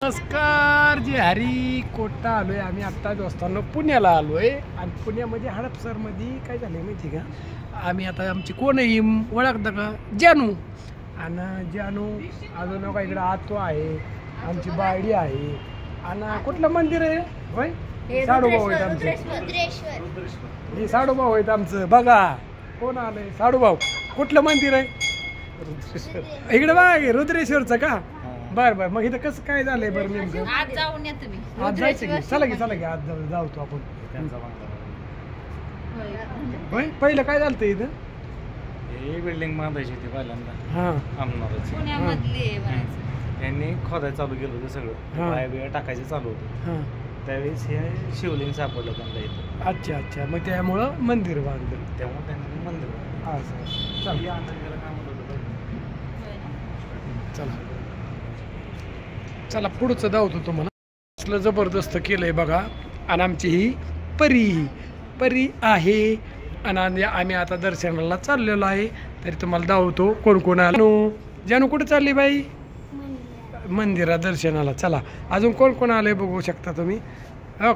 नमस्कार जी हरी कोटा आलोय आम्ही आत्ता दोस्तांनो पुण्याला आलोय आणि पुण्यामध्ये हडपसरमध्ये काय झालंय माहिती का आम्ही आता आमची कोण आहे ओळखता का जानू आणि जानू अजून का इकडं आतो आहे आमची बायडी आहे आणि कुठलं मंदिर आहे होय साडूभाऊ आहेत आमचे हे साडूभाऊ आहेत आमचं बघा कोण आलंय साडूभाऊ कुठलं मंदिर आहे इकडे बघा रुद्रेश्वरचं का बर बर मग इथं कसं काय झालंय बरं नेमकं आज जाऊन या तुम्ही आज जायचं की चला की आज जाऊ तो आपण होय पहिलं काय झालं इथं हे बिल्डिंग बांधायची होती पहिल्यांदा हा आमनाराची पुण्यामधली आहे म्हणायचं. त्यांनी खोदाय चालू केलं होतं सगळं हा. पाय बिया टाकायचं चालू होतं हा त्यावेळेस हे शिवलिंग सापडलं त्यांना इथं अच्छा अच्छा मग त्यामुळं मंदिर बांधलं तेव्हा त्यांनी मंदिर बांधलं. असं चला हे अंदाजाला काम होतं पहिलं. चला चला पुढचं धावतो तुम्हाला असलं जबरदस्त केलंय बघा आणि आमची ही परी आहे आणि आम्ही आता दर्शनाला चाललेलो आहे तरी तुम्हाला धावतो कोण कोण आलो जानू कुठे चालली बाई मंदिरात दर्शनाला चला अजून कोण कोण आलंय बघू शकता तुम्ही हो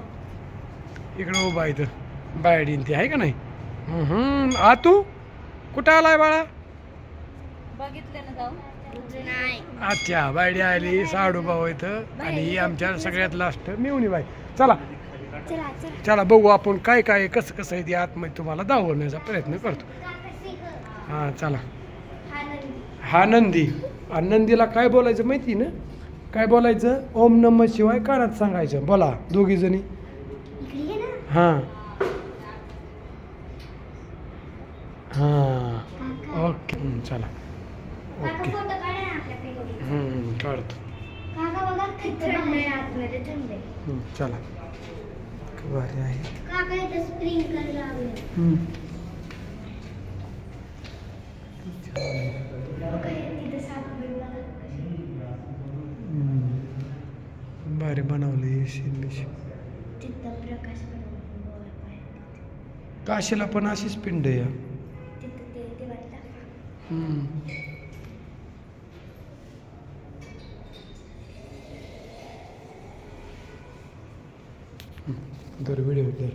इकडं उभा इथं बायडीन ती आहे का नाही आ तू कुठं आलाय बाळा बघितलं ना जाऊन नाही अच्छा बायडी आली साडूभाऊ इथं आणि ही आमच्या सगळ्यात लास्ट मेवणी बाई चला चला चला चला बघू आपण काय काय कसं कसं आहे ते आतमध्ये तुम्हाला दाखवण्याचा प्रयत्न करतो हां चला हा नंदी आणि नंदीला काय बोलायचं माहिती ना काय बोलायचं ओम नमः शिवाय कानात सांगायचं बोला दोघी जणी इकडे ना हां हां ओके चला काका ओके फोटो काढा ना आपल्या पेटीत. काढतो काका बघा किती थंड आहे आतमध्ये थंड आहे. चला भारी आहे काका इथं स्प्रिंकलर लावले बघा तिथं सापडलं बघा कशी. भारी बनवली तिथं प्रकाश बनवला बाहेर. काशीला पण अशीच पिंड आहे तिथं ते वाटलं दर व्हिडिओ दर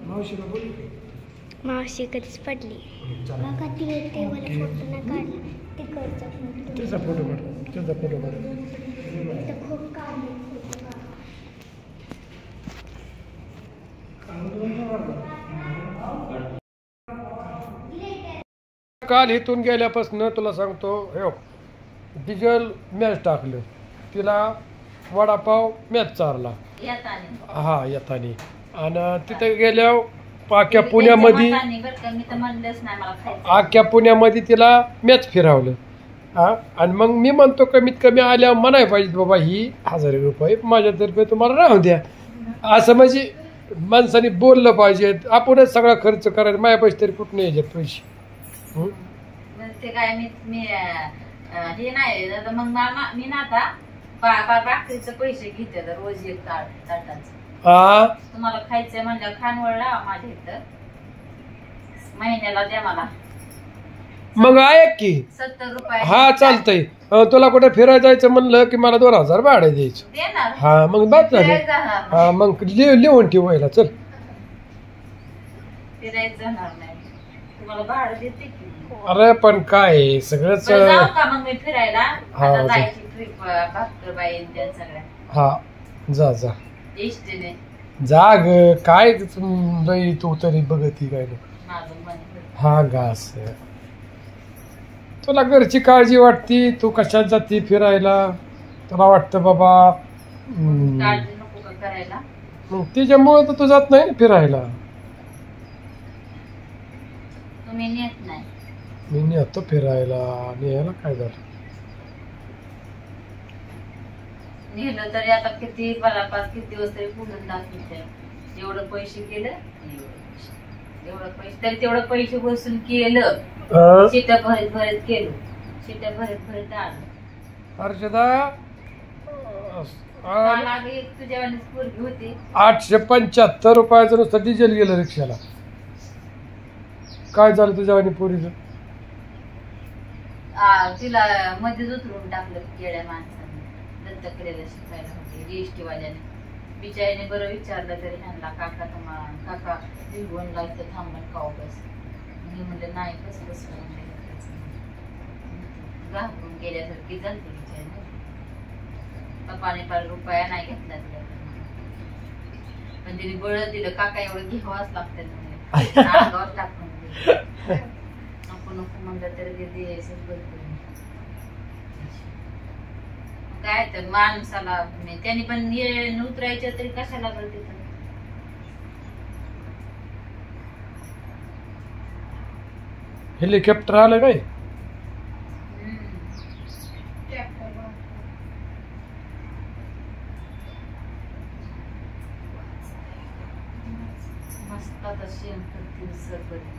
मावशीला बोल मावशी कधीच पडली बघा ती टेबल फोटो ना काढला तिकडचा फोटो त्याचा फोटो काढ त्याचा फोटो काढ तिथं खूप काढले काल इथून गेल्यापासून तुला सांगतो हे डिझेल मॅच टाकलं तिला वडापाव मॅच चारला येताना हा येतानी आणि तिथे गेल्यावर आख्या पुण्यामध्ये मी तर म्हणलंच नाही मला खायचं. आख्या पुण्यामध्ये तिला मॅच फिरवलं हा आणि मग मी म्हणतो कमीत कमी आल्यावर म्हणाय पाहिजे बाबा ही 1000 रुपये माझ्यातर्फे तुम्हाला राहू द्या असं म्हणजे माणसाने बोललं पाहिजे आपणच सगळा खर्च करायला माझ्या पैसे तरी कुठं नाही यायचे पैसे ते काय मी हे नाही आता मग मी ना आता भाकरीचे पैसे घेते रोज एक ताटाचं हा तुम्हाला खायचंय म्हणजे खानवळ लावा माझ्या इथं महिन्याला द्या मला मग ऐक की 70 रुपये हा चालतंय तुला कुठे फिरायला जायचं म्हणलं की मला 2000 भाडं द्यायचं देणार हा मग बात झाली जाणार हा मग लिहून ठेवायला चल फिरायचं जाणार नाही तुम्हाला भाडं देते की. अरे पण काय आहे, सगळंच बरं, जाऊ का मग मी फिरायला? हा, आता जा. जायची ट्रिप भास्करबाई आणि त्या सगळ्या हा जा जा इष्टीने. जा ग काय लई तू तरी बघती काय नको. माझं मन भरलं. हा घास तुला घरची काळजी वाटती, तू कशात जाती फिरायला, तुला वाटतं बाबा काळजी नको का करायला? मग त्याच्यामुळे तर तू जात नाही ना फिरायला. तुम्ही नेत नाही. मी नेतो फिरायला, न्यायला काय झालं. नेलं तरी आता किती परापार किती दिवस तरी पुढून दाखवते. एवढं पैसे केलं एवढं पैसे तरी तेवढं पैसे बसून केलं. अं? शिट्या भरत भरत केलं. शिट्या भरत भरत आलं. हर्षदा मला एक तुझ्यावानीच पोरगी होती. 875 रुपयाचं नुसतं डिझेल गेलं रिक्षाला. काय झालं तुझ्या आणि पोरीचं? तिला मध्येच उतरून टाकलं केड्या माणसाने. दत्तकलेला शिकायला होते जीएसटी वाल्याने. बिचारीने बरं विचारलं तरी ह्यांना काका काका निघून इथं थांबून खाऊ बस. मी म्हणलं नाही कसं कसं घाबरून गेल्यासारखी झालते बिचारी. पप्पाने पार रुपया नाही घेतला तिला. पण तिने बळ दिलं काका एवढं घ्यावाच लागतं म्हणजे अंगावर टाकून दिलं. नको नको म्हणलं तरी ते द्यायचं बंद करून. काय तर माणसाला त्यांनी पण उतरायचं तरी कशाला बरं तिथं. हेलिकॉप्टर आलं काय? मस्त आता शेण करतील सरपट.